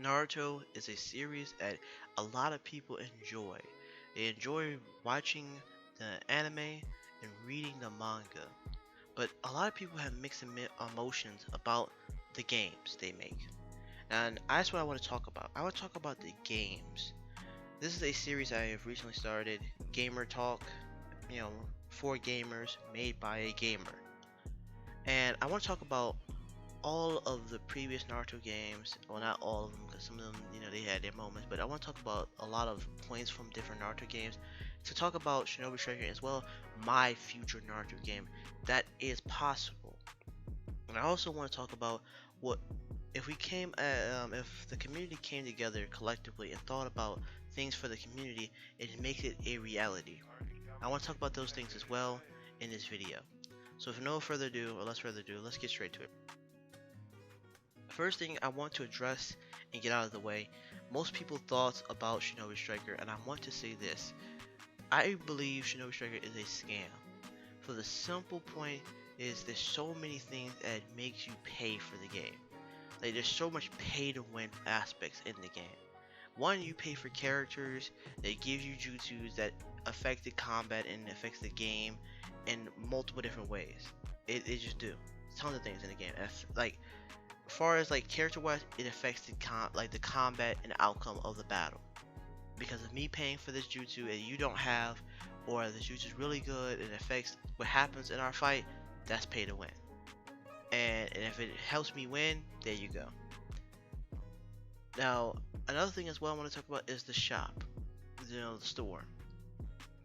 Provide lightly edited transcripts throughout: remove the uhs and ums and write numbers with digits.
Naruto is a series that a lot of people enjoy. They enjoy watching the anime and reading the manga. But a lot of people have mixed emotions about the games they make. And that's what I want to talk about. I want to talk about the games. This is a series I have recently started, Gamer Talk, you know, for gamers, made by a gamer. And I want to talk about all of the previous Naruto games. Well, not all of them, because some of them, they had their moments. But I want to talk about a lot of points from different Naruto games. To talk about Shinobi Striker as well, my future Naruto game that is possible. And I also want to talk about what if the community came together collectively and thought about things for the community, it makes it a reality. I want to talk about those things as well in this video. So, with no further ado, or less further ado, let's get straight to it. First thing I want to address and get out of the way, most people thoughts about Shinobi Striker, and I want to say this. I believe Shinobi Striker is a scam. For the simple point is there's so many things that makes you pay for the game. Like there's so much pay to win aspects in the game. One, you pay for characters that give you jutsus that affect the combat and affects the game in multiple different ways. It just do tons of things in the game. Like as far as like character wise, it affects the combat and outcome of the battle. Because of me paying for this jutsu and you don't have, or the jutsu is really good and affects what happens in our fight, that's pay to win. And if it helps me win, there you go. Now, another thing as well I want to talk about is the shop, the store.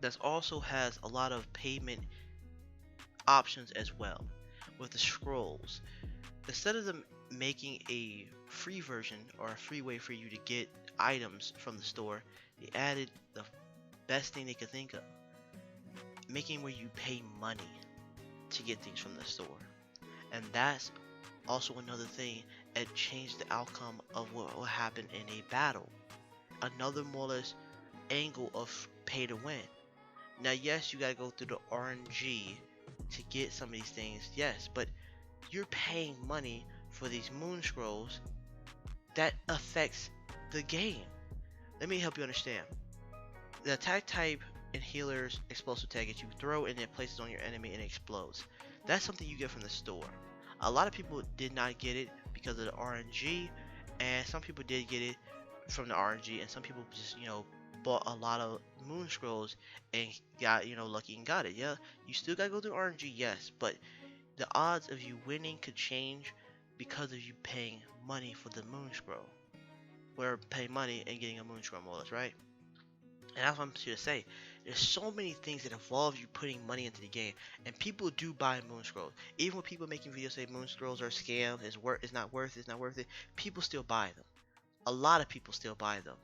That also has a lot of payment options as well. With the scrolls, instead of them making a free version or a free way for you to get items from the store, they added the best thing they could think of, making where you pay money to get things from the store. And that's also another thing that changed the outcome of what will happen in a battle. Another more or less angle of pay to win. Now yes, you gotta go through the RNG to get some of these things, yes, but you're paying money for these moon scrolls that affects the game. Let me help you understand. The attack type and healer's explosive tag that you throw and it places on your enemy and it explodes. That's something you get from the store. A lot of people did not get it because of the RNG, and some people did get it from the RNG, and some people just bought a lot of moon scrolls and got lucky and got it. Yeah, you still gotta go through RNG, yes, but the odds of you winning could change because of you paying money for the moon scroll. Or paying money and getting a moon scroll more or less, right? And that's what I'm here to say. There's so many things that involve you putting money into the game, and people do buy moon scrolls. Even when people making videos say moon scrolls are a scam, it's not worth it, people still buy them. A lot of people still buy them,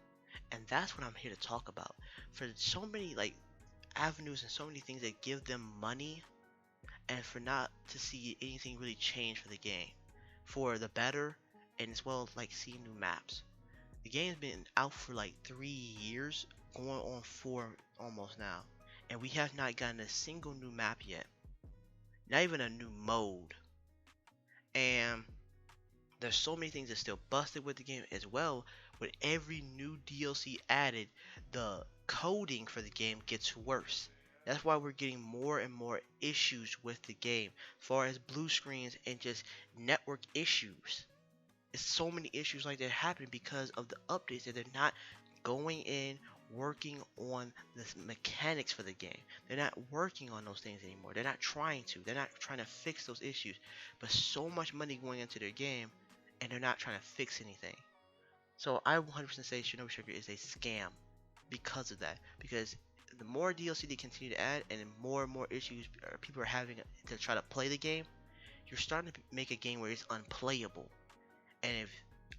and that's what I'm here to talk about. For so many avenues and so many things that give them money, and for not to see anything really change for the game, for the better, and as well as seeing new maps. The game's been out for 3 years, going on 4 almost now, and we have not gotten a single new map yet. Not even a new mode. And there's so many things that still busted with the game as well. With every new DLC added, the coding for the game gets worse. That's why we're getting more and more issues with the game, as far as blue screens and just network issues. It's so many issues like that happen because of the updates that they're not going in working on the mechanics for the game. They're not working on those things anymore. They're not trying to. They're not trying to fix those issues. But so much money going into their game and they're not trying to fix anything. So I 100% say Shinobi Striker is a scam because of that. Because the more DLC they continue to add and more issues people are having to try to play the game, you're starting to make a game where it's unplayable. And if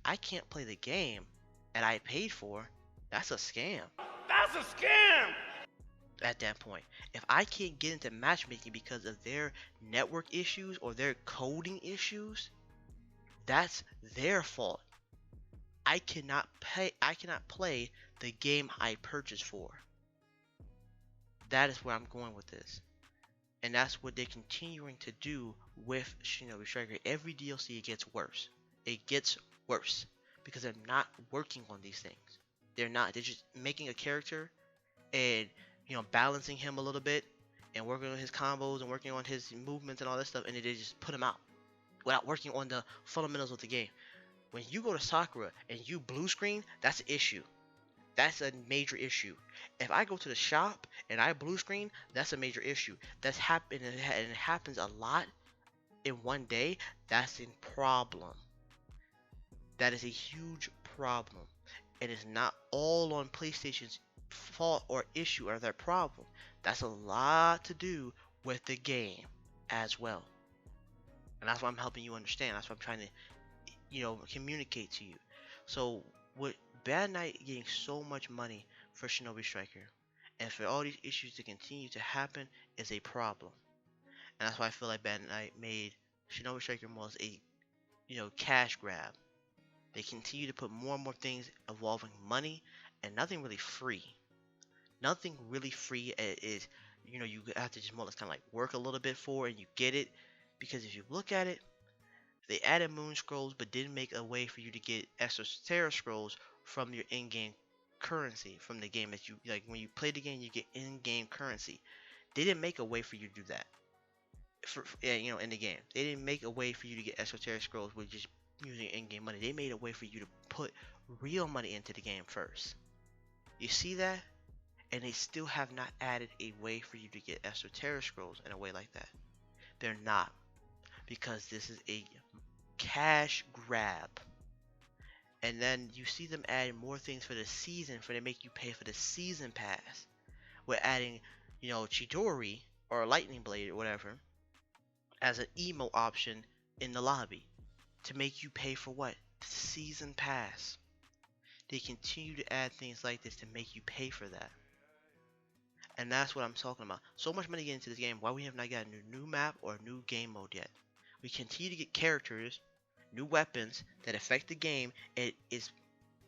I can't play the game and I paid for, that's a scam. That's a scam! At that point, if I can't get into matchmaking because of their network issues or their coding issues, that's their fault. I cannot play the game I purchased for. That is where I'm going with this. And that's what they're continuing to do with Shinobi Striker. Every DLC it gets worse. It gets worse because they're not working on these things. They're not. They're just making a character and balancing him a little bit and working on his combos and working on his movements and all that stuff, and then they just put him out without working on the fundamentals of the game. When you go to Sakura and you blue screen, that's an issue. That's a major issue. If I go to the shop and I blue screen, that's a major issue. That's happened and it happens a lot in one day. That's a problem. That is a huge problem. It is not all on PlayStation's fault or issue or their problem. That's a lot to do with the game as well. And that's why I'm helping you understand. That's what I'm trying to, communicate to you. So with Bad Night getting so much money for Shinobi Striker, and for all these issues to continue to happen, is a problem. And that's why I feel like Bad Night made Shinobi Striker more as a, cash grab. They continue to put more and more things involving money and nothing really free. Nothing really free is, you have to just more or less kind of like work a little bit for and you get it. Because if you look at it, they added moon scrolls but didn't make a way for you to get extra Terra scrolls from your in-game currency from the game that you like. When you play the game, you get in-game currency. They didn't make a way for you to do that. In the game, they didn't make a way for you to get extra Terra scrolls with just using in-game money. They made a way for you to put real money into the game first. You see that? And they still have not added a way for you to get extra Terra scrolls in a way like that. They're not, because this is a cash grab. And then you see them adding more things for the season, for they make you pay for the season pass. We're adding, Chidori or Lightning Blade or whatever as an emo option in the lobby to make you pay for what? The season pass. They continue to add things like this to make you pay for that. And that's what I'm talking about. So much money getting into this game. Why we have not gotten a new map or a new game mode yet? We continue to get characters, new weapons that affect the game. It is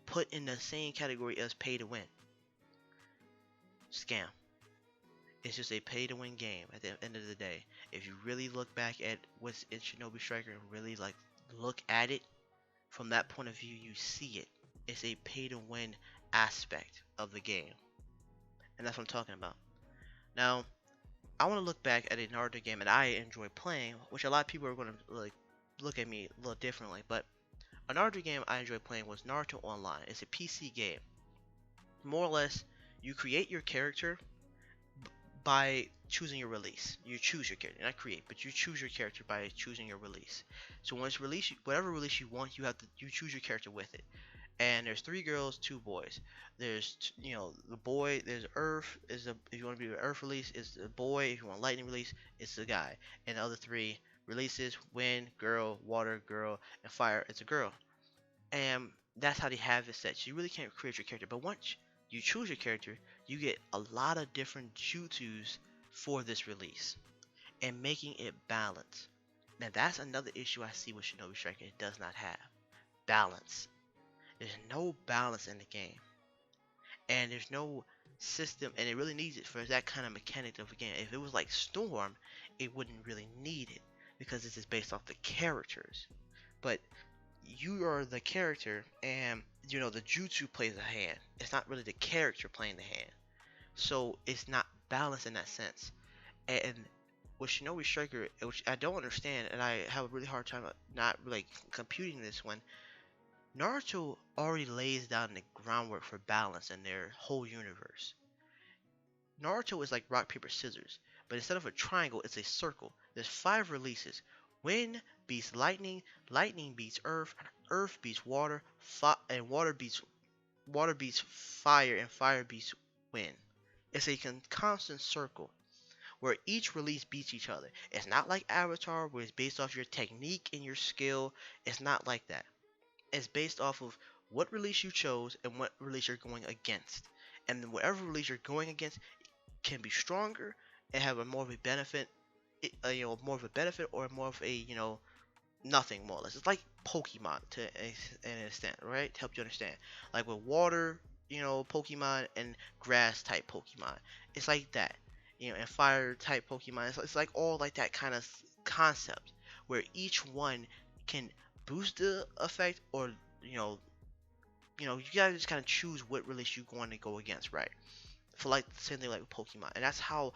put in the same category as pay to win. Scam. It's just a pay to win game at the end of the day. If you really look back at what's in Shinobi Striker and really look at it from that point of view, you see it. It's a pay to win aspect of the game. And that's what I'm talking about. Now, I want to look back at a Naruto game that I enjoy playing, which a lot of people are going to look at me a little differently. But a Naruto game I enjoy playing was Naruto Online. It's a PC game. More or less, you create your character by choosing your release. You choose your character, not create, but you choose your character by choosing your release. So when it's released, whatever release you want, you choose your character with it. And there's 3 girls, 2 boys. There's the boy. There's Earth. If you want to be an Earth release, it's the boy. If you want Lightning release, it's the guy. And the other 3 releases: Wind, girl; Water, girl; and Fire, it's a girl. And that's how they have it set. So you really can't create your character. But once you choose your character, you get a lot of different jutsus for this release, and making it balanced. Now that's another issue I see with Shinobi Striker. It does not have balance. There's no balance in the game, and there's no system, and it really needs it for that kind of mechanic of a game. If it was like Storm, it wouldn't really need it because this is based off the characters. But you are the character, and the jutsu plays a hand. It's not really the character playing the hand, so it's not balanced in that sense. And with Shinobi Striker, which I don't understand, and I have a really hard time not really computing this one. Naruto already lays down the groundwork for balance in their whole universe. Naruto is like rock, paper, scissors, but instead of a triangle, it's a circle. There's 5 releases. Wind beats lightning, lightning beats earth, earth beats water, and water beats fire, and fire beats wind. It's a constant circle where each release beats each other. It's not like Avatar, where it's based off your technique and your skill. It's not like that. It's based off of what release you chose and what release you're going against. And then whatever release you're going against can be stronger and have a more of a benefit, more of a benefit, or more of a, nothing, more or less. It's like Pokemon to an extent, right? To help you understand. Like with water, Pokemon, and grass type Pokemon. It's like that. And fire type Pokemon. It's like all like that kind of concept where each one can boost the effect or you gotta just kind of choose what release you're going to go against, right? For like the same thing like with Pokemon, and that's how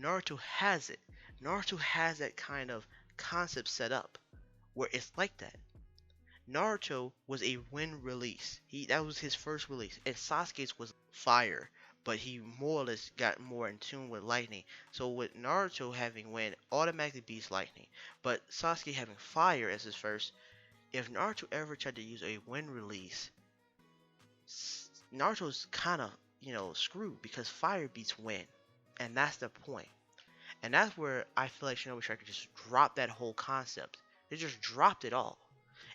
Naruto has it. Naruto has that kind of concept set up where it's like that. Naruto was a wind release. That was his first release, and Sasuke's was fire, but he more or less got more in tune with lightning. So with Naruto having wind, automatically beats lightning, but Sasuke having fire as his first. If Naruto ever tried to use a wind release, Naruto's kind of screwed because fire beats wind, and that's the point. And that's where I feel like Shinobi Striker just dropped that whole concept. They just dropped it all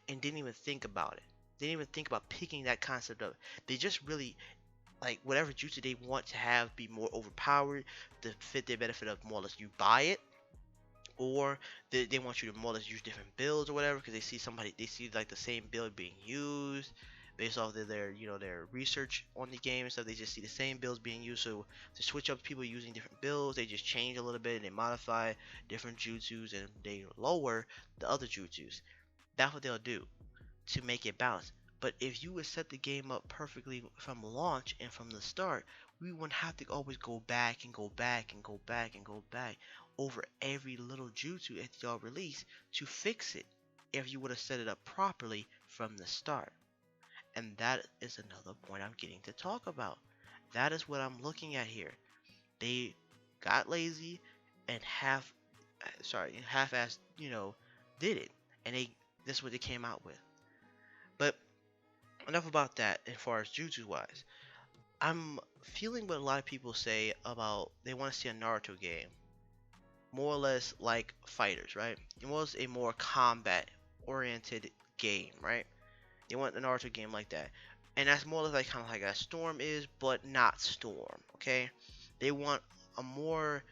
and didn't even think about it. They didn't even think about picking that concept up. They just really like whatever jutsu they want to have be more overpowered to fit their benefit of more or less you buy it, or they want you to more or less use different builds or whatever because they see like the same build being used based off of their research on the game and stuff. They just see the same builds being used, so to switch up people using different builds, they just change a little bit and they modify different jutsus and they lower the other jutsus. That's what they'll do to make it balanced. But if you would set the game up perfectly from launch and from the start, we wouldn't have to always go back and go back and go back and go back over every little jutsu at y'all release to fix it if you would have set it up properly from the start. And that is another point I'm getting to talk about. That is what I'm looking at here. They got lazy and half-assed, did it, and this is what they came out with. But enough about that as far as jutsu wise. I'm feeling what a lot of people say about they want to see a Naruto game, more or less like fighters, right? It was a more combat oriented game, right? They want a Naruto game like that. And that's more or less like kind of like a Storm is, but not Storm, okay? They want a more,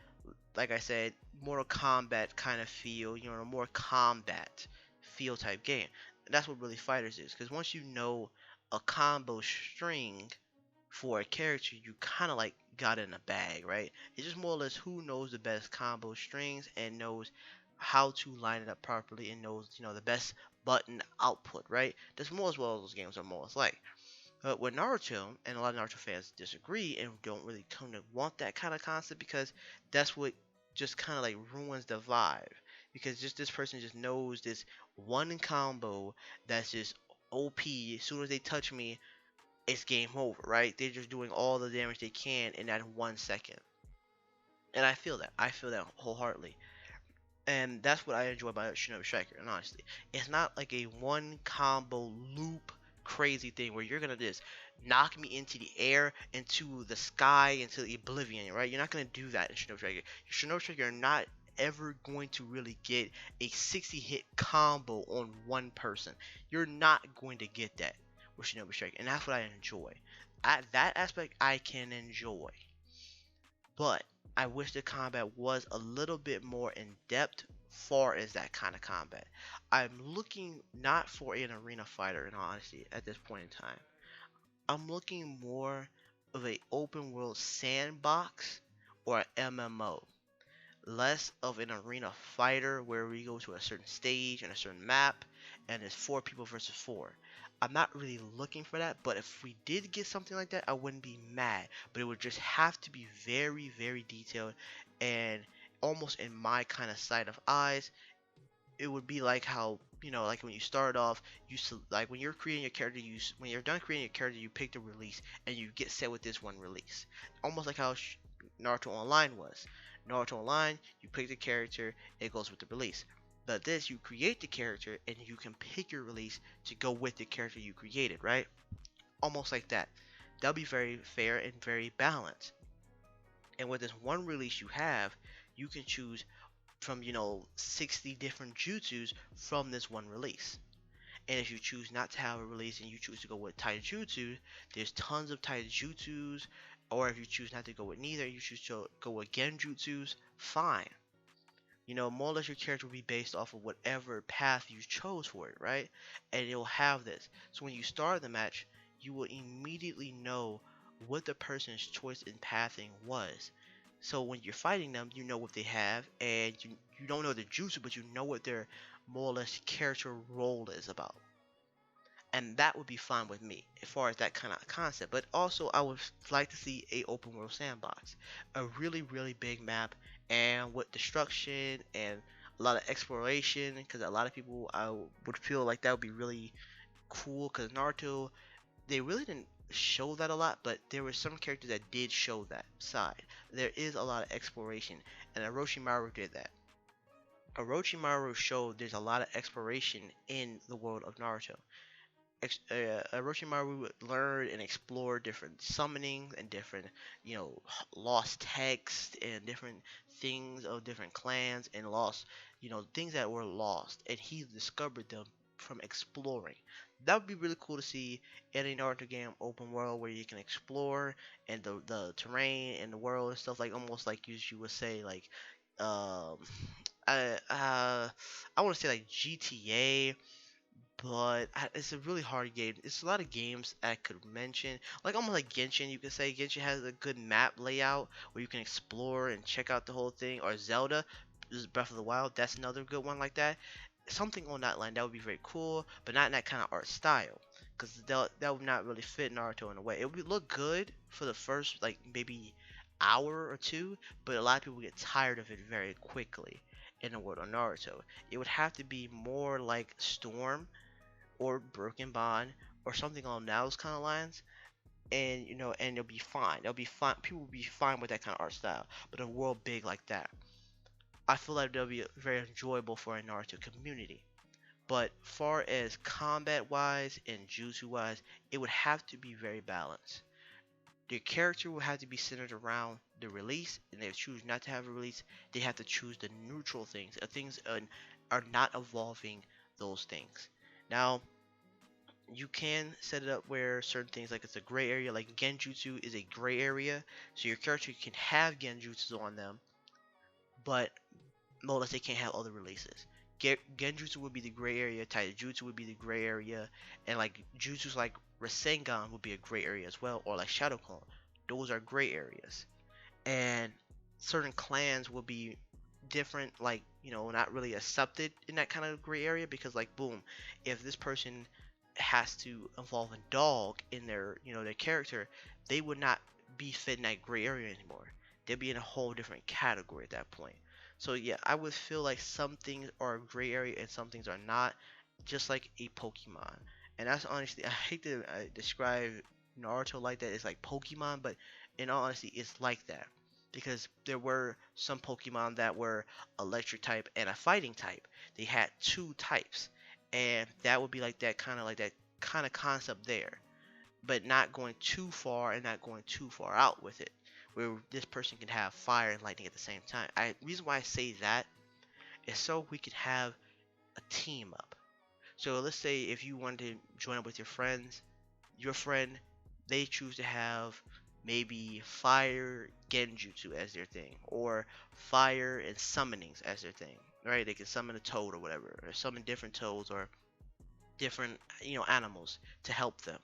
like I said, Mortal Kombat kind of feel, a more combat feel type game. And that's what really fighters is, because once you know a combo string for a character, you kind of like got in a bag, right? It's just more or less who knows the best combo strings and knows how to line it up properly and knows, the best button output, right? That's more as well as those games are more or less like. But with Naruto, and a lot of Naruto fans disagree and don't really come to want that kind of concept because that's what just kind of like ruins the vibe. Because just this person just knows this one combo that's just OP. As soon as they touch me, it's game over, right? They're just doing all the damage they can in that 1 second. And I feel that. I feel that wholeheartedly. And that's what I enjoy about Shinobi Striker. And honestly, it's not like a one combo loop crazy thing where you're gonna just knock me into the air, into the sky, into the oblivion, right? You're not gonna do that in Shinobi Striker. Shinobi Striker are not ever going to really get a 60 hit combo on one person. You're not going to get that with Shinobi Striker, and that's what I enjoy. That aspect I can enjoy. But I wish the combat was a little bit more in depth far as that kind of combat. I'm looking not for an arena fighter in honesty at this point in time. I'm looking more of a open world sandbox or an MMO. Less of an arena fighter where we go to a certain stage and a certain map and it's 4 people versus 4. I'm not really looking for that, but if we did get something like that, I wouldn't be mad. But it would just have to be very, very detailed and almost in my kind of sight of eyes. It would be like how, like when you start off, like when you're creating your character, when you're done creating your character, you pick the release and you get set with this one release. Almost like how Naruto Online was. Naruto Online, you pick the character, it goes with the release. But this, you create the character and you can pick your release to go with the character you created, right? Almost like that. That'll be very fair and very balanced. And with this one release you have, you can choose from 60 different jutsus from this one release. And if you choose not to have a release and you choose to go with taijutsu, there's tons of taijutsus. Or if you choose not to go with neither, you choose to go with genjutsus, fine. More or less your character will be based off of whatever path you chose for it, right? And it'll have this. So when you start the match, you will immediately know what the person's choice in pathing was. So when you're fighting them, you know what they have, and you don't know the jutsu, but you know what their more or less character role is about. and that would be fine with me as far as that kind of concept. But also, I would like to see a open world sandbox, a really really big map, and with destruction and a lot of exploration. Because a lot of people, I would feel like that would be really cool. Because Naruto, they really didn't show that a lot, but there were some characters that did show that side. There is a lot of exploration, and Orochimaru did that. Orochimaru showed there's a lot of exploration in the world of Naruto. Orochimaru would learn and explore different summonings and different, lost texts and different things of different clans and lost, things that were lost, and he discovered them from exploring. That would be really cool to see in a Naruto game, open world where you can explore and the terrain and the world and stuff like almost like you would say like, um, I I want to say like GTA, but it's a really hard game. It's a lot of games I could mention, like almost like Genshin. You could say Genshin has a good map layout where you can explore and check out the whole thing. Or Zelda, this is Breath of the Wild. That's another good one like that. Something on that line that would be very cool, but not in that kind of art style, because that would not really fit Naruto in a way. It would look good for the first like maybe hour or two, but a lot of people get tired of it very quickly in the world of Naruto. It would have to be more like Storm or Broken Bond or something along those kind of lines, and and it'll be fine. It'll be fine. People will be fine with that kind of art style. But a world big like that, I feel like it'll be very enjoyable for a Naruto community. But far as combat wise and jutsu wise, it would have to be very balanced. The character will have to be centered around the release, and if they choose not to have a release, they have to choose the neutral things. Things are not evolving those things. Now, you can set it up where certain things like it's a gray area, like genjutsu is a gray area, so your character can have genjutsu on them, but more or less they can't have other releases. Genjutsu would be the gray area, taijutsu would be the gray area, and like jutsus like Rasengan would be a gray area as well, or like Shadow Clone. Those are gray areas, and certain clans will be different, like not really accepted in that kind of gray area, because like boom, if this person has to involve a dog in their their character, they would not be fit in that gray area anymore. They'd be in a whole different category at that point. So yeah, I would feel like some things are a gray area and some things are not, just like a Pokemon. And that's honestly, I hate to describe Naruto like that. It's like Pokemon, but in all honesty, it's like that because there were some Pokemon that were electric type and a fighting type. They had two types, and that would be like that kind of concept there, but not going too far and not going too far out with it, where this person can have fire and lightning at the same time. Reason why I say that is so we can have a team up. So let's say if you wanted to join up with your friend, they choose to have maybe fire genjutsu as their thing, or fire and summonings as their thing, right? They can summon a toad or whatever, or summon different toads or different animals to help them.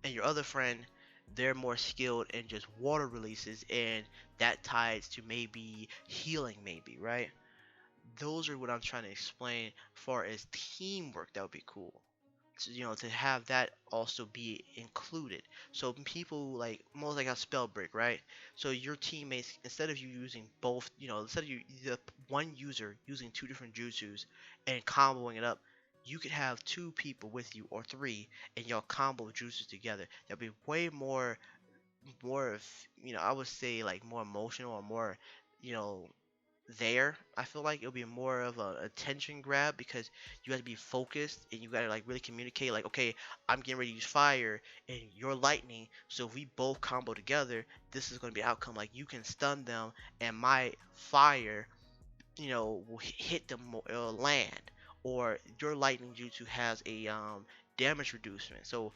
And your other friend, they're more skilled in just water releases, and that ties to maybe healing, maybe, right? Those are what I'm trying to explain. Far as teamwork, that would be cool. So, to have that also be included. So people like most like a spell break, right? So your teammates, instead of you using both, instead of the one user using two different jutsus and comboing it up, you could have two people with you or three, and y'all combo jutsus together. That'd be way more of, I would say like more emotional or more, you know, there. I feel like it'll be more of a attention grab because you have to be focused and you gotta like really communicate. Like, okay, I'm getting ready to use fire and you're lightning, so if we both combo together, this is gonna be outcome. Like, you can stun them, and my fire, will hit them land, or your lightning jutsu has a damage reducement. So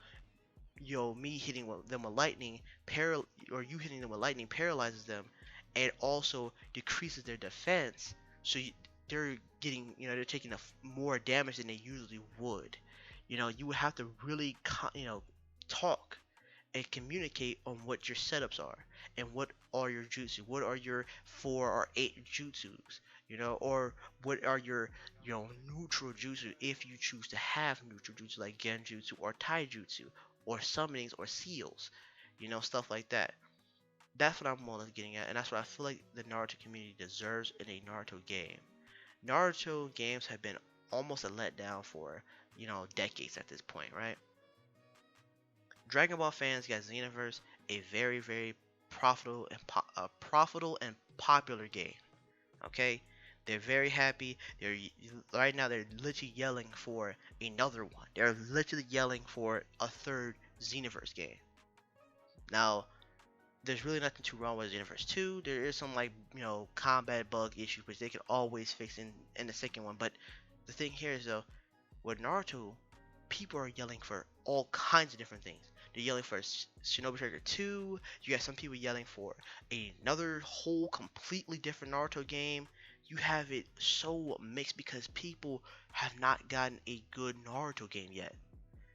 me hitting them with lightning, or you hitting them with lightning paralyzes them, and also decreases their defense. So they're getting, they're taking more damage than they usually would. You would have to really, talk and communicate on what your setups are and what are your jutsu, what are your 4 or 8 jutsus. or what are your, neutral jutsu if you choose to have neutral jutsu like genjutsu or taijutsu or summonings or seals, stuff like that. That's what I'm more or less getting at, and that's what I feel like the Naruto community deserves in a Naruto game. Naruto games have been almost a letdown for, decades at this point, right? Dragon Ball fans got Xenoverse, a very, very profitable and popular game. Okay, they're very happy. Right now they're literally yelling for another one. They're literally yelling for a third Xenoverse game. Now, there's really nothing too wrong with Xenoverse 2. There is some like combat bug issues, which they can always fix in the second one. But the thing here is though, with Naruto, people are yelling for all kinds of different things. They're yelling for Shinobi Striker 2. You got some people yelling for another whole completely different Naruto game. You have it so mixed because people have not gotten a good Naruto game yet.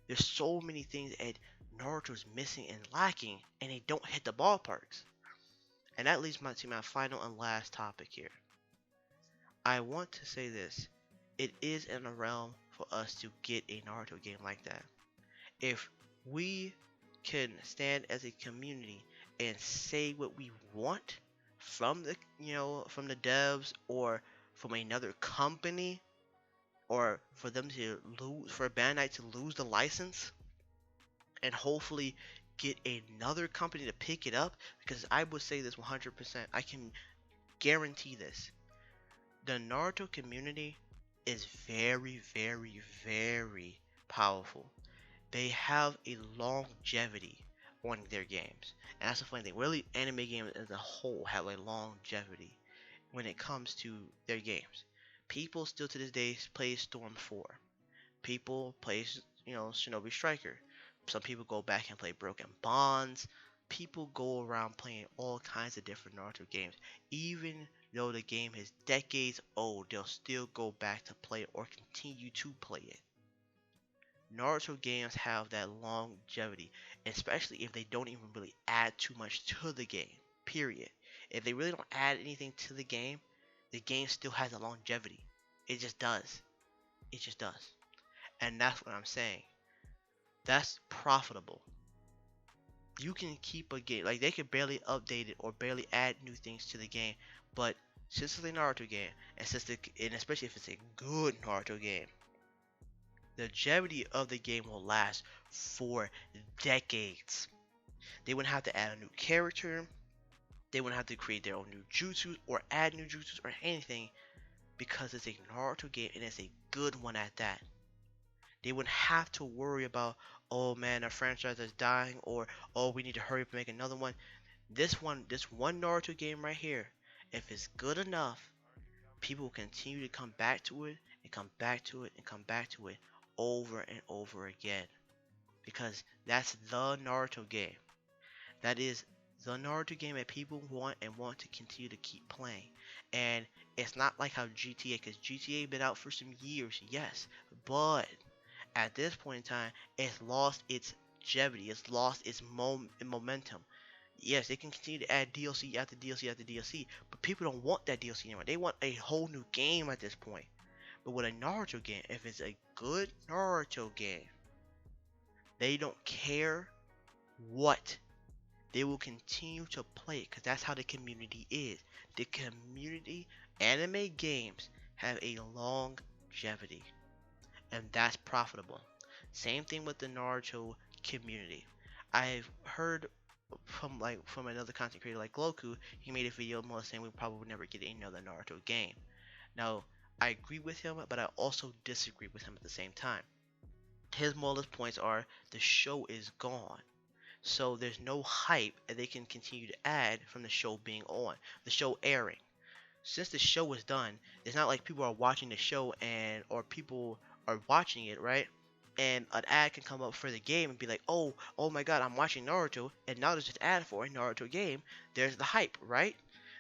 There's so many things that Naruto's missing and lacking, and they don't hit the ballparks. And that leads me to my final and last topic here. I want to say this. It is in the realm for us to get a Naruto game like that. If we can stand as a community and say what we want from the devs or from another company, or for them to lose, for Bandai to lose the license and hopefully get another company to pick it up, because I would say this 100%, I can guarantee this. The Naruto community is very, very, very powerful. They have a longevity on their games. And that's the funny thing. Really, anime games as a whole have a longevity when it comes to their games. People still to this day play Storm 4. People play, Shinobi Striker. Some people go back and play Broken Bonds. People go around playing all kinds of different Naruto games. Even though the game is decades old, they'll still go back to play it or continue to play it. Naruto games have that longevity, especially if they don't even really add too much to the game. Period. If they really don't add anything to the game still has a longevity. It just does. It just does. And that's what I'm saying. That's profitable. You can keep a game, like they could barely update it or barely add new things to the game, but since it's a Naruto game, and especially if it's a good Naruto game, the longevity of the game will last for decades. They wouldn't have to add a new character. They wouldn't have to create their own new jutsus or add new jutsus or anything, because it's a Naruto game and it's a good one at that. They wouldn't have to worry about, oh man, our franchise is dying, or oh, we need to hurry up and make another one. This one Naruto game right here, if it's good enough, people will continue to come back to it and come back to it and come back to it over and over again, because that's the Naruto game. That is the Naruto game that people want and want to continue to keep playing. And it's not like how GTA, because GTA been out for some years, yes, but at this point in time, it's lost its longevity, it's lost its momentum. Yes, they can continue to add DLC after DLC after DLC, but people don't want that DLC anymore. They want a whole new game at this point. But with a Naruto game, if it's a good Naruto game, they don't care what. They will continue to play it, because that's how the community is. The community, anime games have a longevity, and that's profitable. Same thing with the Naruto community. I've heard from another content creator like Gloku. He made a video more saying we probably would never get another Naruto game. Now, I agree with him, but I also disagree with him at the same time. His more points are the show is gone, so there's no hype that they can continue to add from the show being on, the show airing. Since the show is done, it's not like people are watching the show or people are watching it, right? And an ad can come up for the game and be like, oh my god, I'm watching Naruto, and now there's an ad for a Naruto game. There's the hype, right?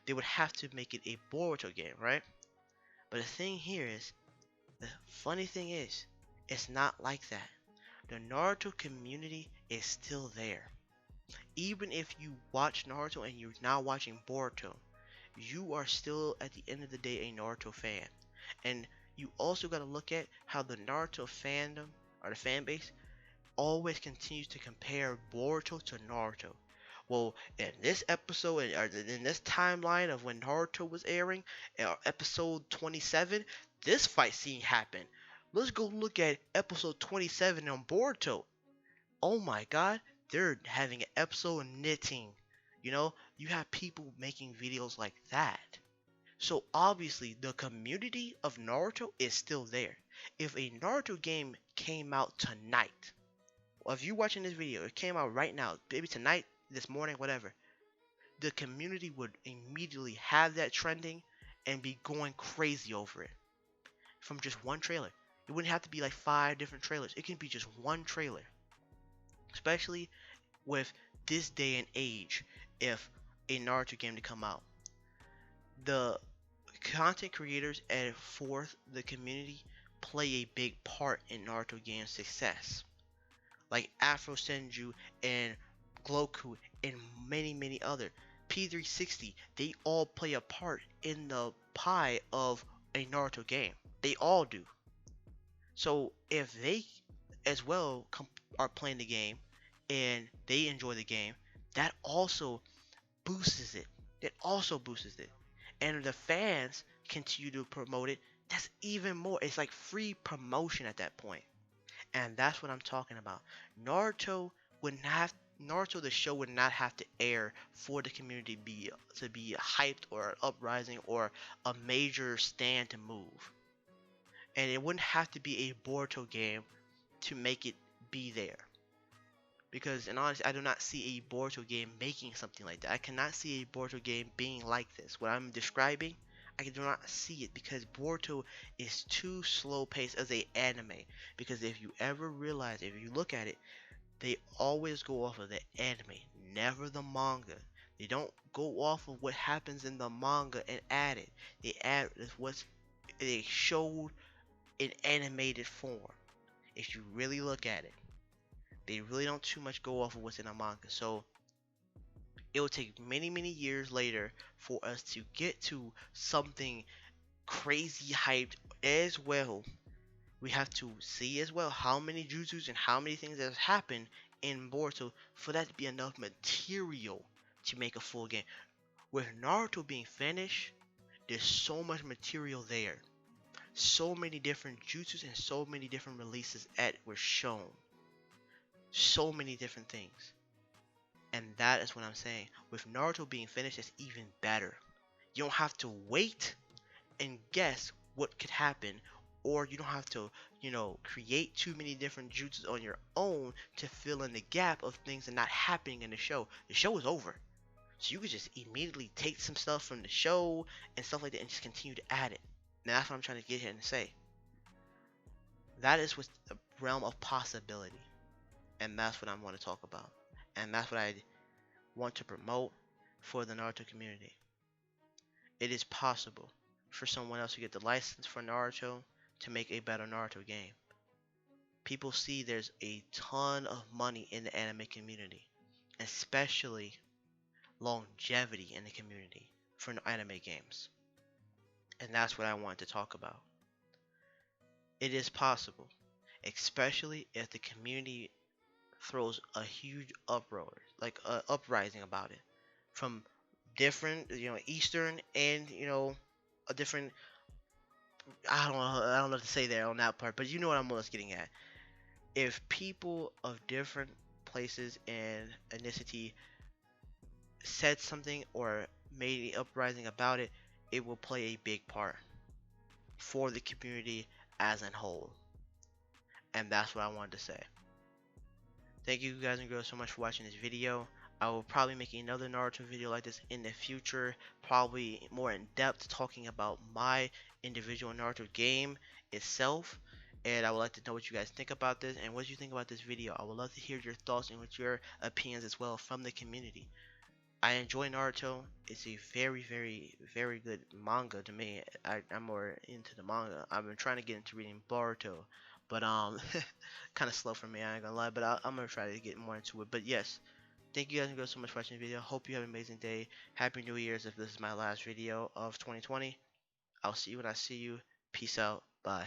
They would have to make it a Boruto game, right? But the thing here is, the funny thing is, it's not like that. The Naruto community is still there. Even if you watch Naruto and you're now watching Boruto, you are still at the end of the day a Naruto fan. And you also got to look at how the Naruto fandom or the fan base always continues to compare Boruto to Naruto. Well, in this episode, or in this timeline of when Naruto was airing, episode 27, this fight scene happened. Let's go look at episode 27 on Boruto. Oh my god, they're having an episode knitting. You have people making videos like that. So obviously, the community of Naruto is still there. If a Naruto game came out tonight, or if you're watching this video, it came out right now, maybe tonight, this morning, whatever, the community would immediately have that trending and be going crazy over it from just one trailer. It wouldn't have to be like 5 different trailers. It can be just one trailer. Especially with this day and age, if a Naruto game to come out, the content creators and fourth the community play a big part in Naruto game success. Like Afro Senju and Gloku and many other P360, they all play a part in the pie of a Naruto game. They all do. So if they as well are playing the game and they enjoy the game, that also boosts it. It also boosts it. And the fans continue to promote it. That's even more. It's like free promotion at that point. And that's what I'm talking about. Naruto the show would not have to air for the community to be hyped or uprising or a major stand to move. And it wouldn't have to be a Boruto game to make it be there. Because in honesty, I do not see a Boruto game making something like that. I cannot see a Boruto game being like this. What I'm describing, I do not see it because Boruto is too slow paced as a anime. Because if you ever realize, if you look at it, they always go off of the anime, never the manga. They don't go off of what happens in the manga and add it. They add what they showed in animated form. If you really look at it, they really don't too much go off of what's in a manga. So it will take many years later for us to get to something crazy hyped as well. We have to see as well how many jutsus and how many things that have happened in Boruto for that to be enough material to make a full game. With Naruto being finished, there's so much material there. So many different jutsus and so many different releases were shown. So many different things. And that is what I'm saying. With Naruto being finished, it's even better. You don't have to wait and guess what could happen, or you don't have to, create too many different jutsus on your own to fill in the gap of things that are not happening in the show. The show is over. So you could just immediately take some stuff from the show and stuff like that and just continue to add it. Now that's what I'm trying to get here and say. That is what's the realm of possibility. And that's what I want to talk about. And that's what I want to promote for the Naruto community. It is possible for someone else to get the license for Naruto to make a better Naruto game. People see there's a ton of money in the anime community, especially longevity in the community for anime games. And that's what I want to talk about. It is possible, especially if the community throws a huge uproar, like uprising about it, from different, Eastern and a different. I don't know what to say there on that part, but you know what I'm most getting at. If people of different places and ethnicity said something or made an uprising about it, it will play a big part for the community as a whole. And that's what I wanted to say. Thank you guys and girls so much for watching this video. I will probably make another Naruto video like this in the future, probably more in depth, talking about my individual Naruto game itself. And I would like to know what you guys think about this and what you think about this video. I would love to hear your thoughts and what your opinions as well from the community. I enjoy Naruto. It's a very good manga to me. I'm more into the manga. I've been trying to get into reading Boruto, but kind of slow for me. I ain't gonna lie, but I'm gonna try to get more into it. But yes, Thank you guys so much for watching the video. Hope you have an amazing day. Happy New Year's if this is my last video of 2020. I'll see you when I see you. Peace out. Bye.